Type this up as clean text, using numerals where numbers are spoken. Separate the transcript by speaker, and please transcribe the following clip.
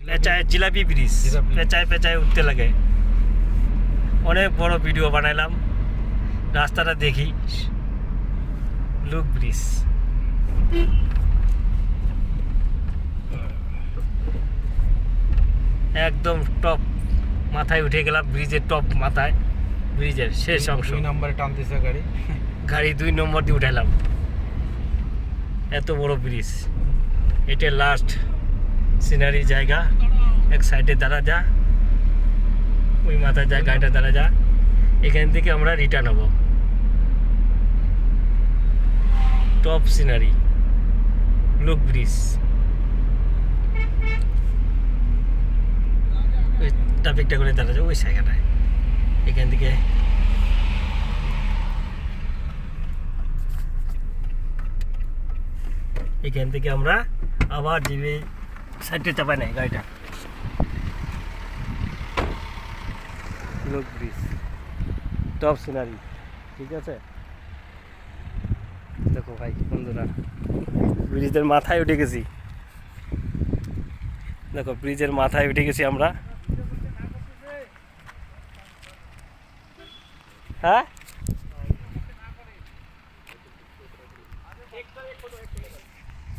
Speaker 1: পেঁচায় jalebi bridge, পেঁচায় পেঁচায় উঠতে লাগে। অনেক বড় ভিডিও বানাইলাম, রাস্তাটা দেখি। লুক ব্রিজ একদম টপ মাথায় উঠে গেলাম, ব্রিজের টপ মাথায়, ব্রিজের শেষ অংশ।
Speaker 2: 2 নম্বরে টানতেছে
Speaker 1: গাড়ি 2 নম্বর দিয়ে উঠাইলাম। এত বড় ব্রিজ, এটা লাস্ট সিনারি জায়গা। এক সাইডে দাঁড়া যা, ওই মাথায় যা, গাড়িটা দাঁড়া যা। এখান থেকে আমরা রিটার্ন হব। Top scenery, look bridge. ওই ট্রাফিকটা করে দাঁড়া যায় ওই জায়গাটায়। এখান থেকে আমরা আবার যাবে সাইডে চাপাই নাই গাড়িটা। লুক ব্রিজ, টপ সিনারি, ঠিক আছে। দেখো ভাই বন্ধুরা, ব্রিজের মাথায় উঠে গেছি। দেখো ব্রিজের মাথায় উঠে গেছি আমরা। হ্যাঁ